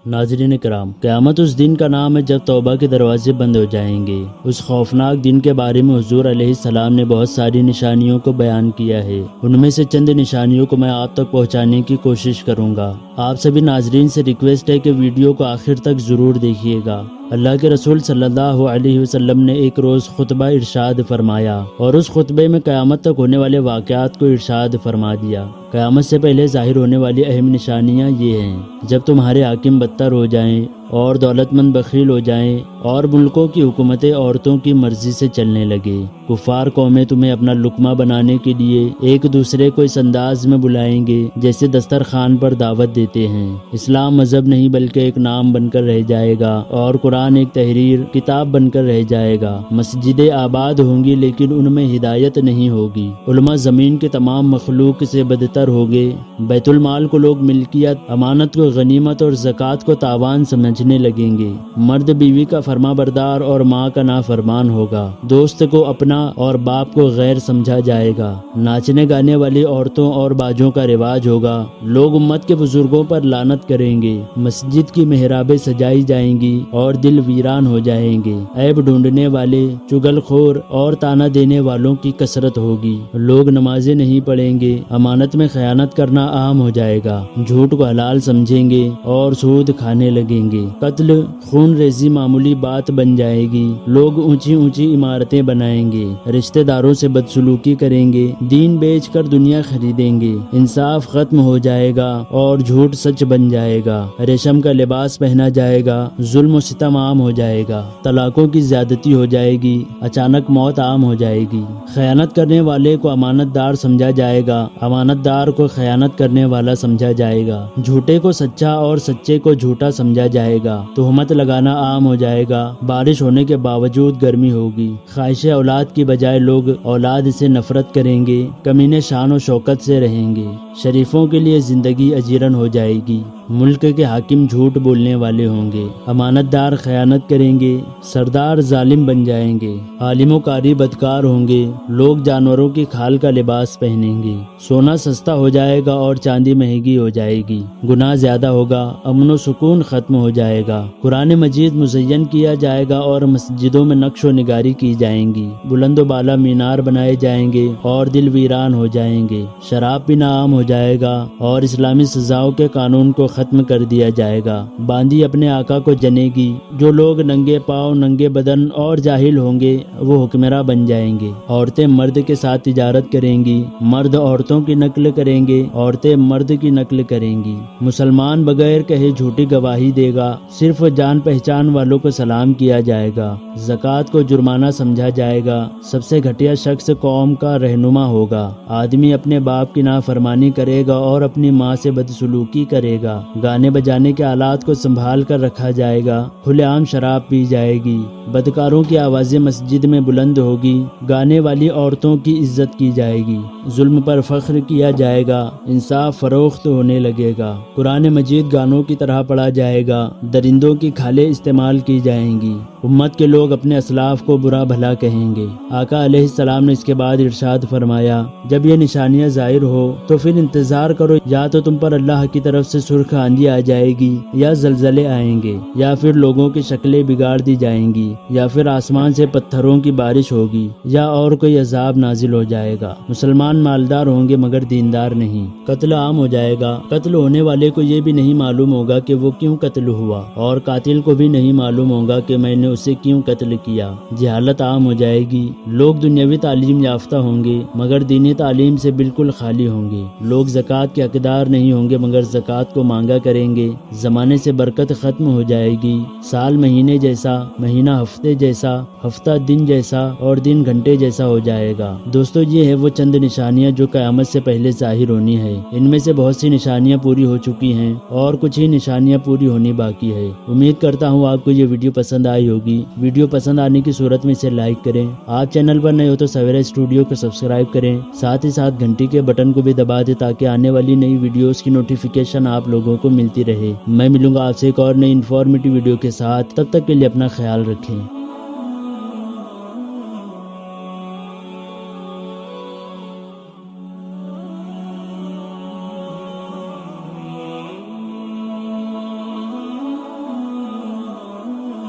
ناظرین کرام، قیامت اس دن کا نام ہے جب توبہ کے دروازے بند ہو جائیں گے۔ اس خوفناک دن کے بارے میں حضور علیہ السلام نے بہت ساری نشانیوں کو بیان کیا ہے۔ ان میں سے چند نشانیوں کو میں آپ تک پہنچانے کی کوشش کروں گا۔ آپ سبھی ناظرین سے ریکویسٹ ہے کہ ویڈیو کو آخر تک ضرور دیکھیے گا۔ اللہ کے رسول صلی اللہ علیہ وسلم نے ایک روز خطبہ ارشاد فرمایا اور اس خطبے میں قیامت تک ہونے والے واقعات کو ارشاد فرما دیا۔ قیامت سے پہلے ظاہر ہونے والی اہم نشانیاں یہ ہیں: جب تمہارے حاکم بدتر ہو جائیں اور دولت مند بخیل ہو جائیں اور ملکوں کی حکومتیں عورتوں کی مرضی سے چلنے لگے، کفار قومیں تمہیں اپنا لقمہ بنانے کے لیے ایک دوسرے کو اس انداز میں بلائیں گے جیسے دسترخوان پر دعوت دیتے ہیں۔ اسلام مذہب نہیں بلکہ ایک نام بن کر رہ جائے گا اور قرآن ایک تحریر کتاب بن کر رہ جائے گا۔ مسجدیں آباد ہوں گی لیکن ان میں ہدایت نہیں ہوگی۔ علماء زمین کے تمام مخلوق سے بدتر ہوگے۔ بیت المال کو لوگ ملکیت، امانت کو غنیمت اور زکوٰۃ کو تاوان سمجھنے لگیں گے۔ مرد بیوی کا فرما بردار اور ماں کا نافرمان ہوگا۔ دوست کو اپنا اور باپ کو غیر سمجھا جائے گا۔ ناچنے گانے والی عورتوں اور باجوں کا رواج ہوگا۔ لوگ امت کے بزرگوں پر لعنت کریں گے۔ مسجد کی محرابیں سجائی جائیں گی اور دل ویران ہو جائیں گے۔ عیب ڈھونڈنے والے، چغل خور اور تانا دینے والوں کی کثرت ہوگی۔ لوگ نمازیں نہیں پڑھیں گے۔ امانت میں خیانت کرنا عام ہو جائے گا۔ جھوٹ کو حلال سمجھیں گے اور سود کھانے لگیں گے۔ قتل، خون ریزی معمولی بات بن جائے گی۔ لوگ اونچی اونچی عمارتیں بنائیں گے۔ رشتہ داروں سے بدسلوکی کریں گے۔ دین بیچ کر دنیا خریدیں گے۔ انصاف ختم ہو جائے گا اور جھوٹ سچ بن جائے گا۔ ریشم کا لباس پہنا جائے گا۔ ظلم و ستم عام ہو جائے گا۔ طلاقوں کی زیادتی ہو جائے گی۔ اچانک موت عام ہو جائے گی۔ خیانت کرنے والے کو امانت دار سمجھا جائے گا۔ امانت دار کو خیانت کرنے والا سمجھا جائے گا۔ جھوٹے کو سچا اور سچے کو جھوٹا سمجھا جائے گا۔ تہمت لگانا عام ہو جائے گا۔ بارش ہونے کے باوجود گرمی ہوگی۔ خواہش اولاد کی بجائے لوگ اولاد سے نفرت کریں گے۔ کمینے شان و شوکت سے رہیں گے۔ شریفوں کے لیے زندگی اجیرن ہو جائے گی۔ ملک کے حاکم جھوٹ بولنے والے ہوں گے۔ امانت دار خیانت کریں گے۔ سردار ظالم بن جائیں گے۔ عالم و قاری بدکار ہوں گے۔ لوگ جانوروں کی کھال کا لباس پہنیں گے۔ سونا سستا ہو جائے گا اور چاندی مہنگی ہو جائے گی۔ گناہ زیادہ ہوگا۔ امن و سکون ختم ہو جائے گا۔ قرآن مجید مزین کیا جائے گا اور مسجدوں میں نقش و نگاری کی جائیں گی۔ بلند و بالا مینار بنائے جائیں گے اور دل ویران ہو جائیں گے۔ شراب پینا عام ہو جائے گا اور اسلامی سزاؤں کے قانون کو ختم کر دیا جائے گا۔ باندی اپنے آقا کو جنے گی۔ جو لوگ ننگے پاؤں، ننگے بدن اور جاہل ہوں گے وہ حکمراں بن جائیں گے۔ عورتیں مرد کے ساتھ تجارت کریں گی۔ مرد عورتوں کی نقل کریں گے۔ عورتیں مرد کی نقل کریں گی۔ مسلمان بغیر کہے جھوٹی گواہی دے گا۔ صرف جان پہچان والوں کو سلام کیا جائے گا۔ زکوٰۃ کو جرمانہ سمجھا جائے گا۔ سب سے گھٹیا شخص قوم کا رہنما ہوگا۔ آدمی اپنے باپ کی نافرمانی کرے گا اور اپنی ماں سے بدسلوکی کرے گا۔ گانے بجانے کے آلات کو سنبھال کر رکھا جائے گا۔ کھلے عام شراب پی جائے گی۔ بدکاروں کی آوازیں مسجد میں بلند ہوگی۔ گانے والی عورتوں کی عزت کی جائے گی۔ ظلم پر فخر کیا جائے گا۔ انصاف فروخت ہونے لگے گا۔ قرآن مجید گانوں کی طرح پڑھا جائے گا۔ درندوں کی کھالیں استعمال کی جائیں گی۔ امت کے لوگ اپنے اسلاف کو برا بھلا کہیں گے۔ آقا علیہ السلام نے اس کے بعد ارشاد فرمایا، جب یہ نشانیاں ظاہر ہو تو پھر انتظار کرو، یا تو تم پر اللہ کی طرف سے سرخ آندھی آ جائے گی، یا زلزلے آئیں گے، یا پھر لوگوں کی شکلیں بگاڑ دی جائیں گی، یا پھر آسمان سے پتھروں کی بارش ہوگی، یا اور کوئی عذاب نازل ہو جائے گا۔ مسلمان مالدار ہوں گے مگر دیندار نہیں۔ قتل عام ہو جائے گا۔ قتل ہونے والے کو یہ بھی نہیں معلوم ہوگا کہ وہ کیوں قتل ہوا، اور قاتل کو بھی نہیں معلوم ہوگا کہ میں نے اسے کیوں قتل کیا۔ جہالت عام ہو جائے گی۔ لوگ دنیاوی تعلیم یافتہ ہوں گے مگر دینی تعلیم سے بالکل خالی ہوں گے۔ لوگ زکوٰۃ کے حقدار نہیں ہوں گے مگر زکوٰۃ کو مانگا کریں گے۔ زمانے سے برکت ختم ہو جائے گی۔ سال مہینے جیسا، مہینہ ہفتے جیسا، ہفتہ دن جیسا اور دن گھنٹے جیسا ہو جائے گا۔ دوستو، یہ ہے وہ چند نشانیاں جو قیامت سے پہلے ظاہر ہونی ہے۔ ان میں سے بہت سی نشانیاں پوری ہو چکی ہیں اور کچھ ہی نشانیاں پوری ہونی باقی ہے۔ امید کرتا ہوں آپ کو یہ ویڈیو پسند آئی ہوگی۔ ویڈیو پسند آنے کی صورت میں اسے لائک کریں۔ آپ چینل پر نئے ہو تو سویرا اسٹوڈیو کو سبسکرائب کریں، ساتھ ہی ساتھ گھنٹی کے بٹن کو بھی دبا دیں تاکہ آنے والی نئی ویڈیوز کی نوٹیفیکیشن آپ لوگوں کو ملتی رہے۔ میں ملوں گا آپ سے ایک اور نئی انفارمیٹیو ویڈیو کے ساتھ، تب تک کے لیے اپنا خیال رکھیں۔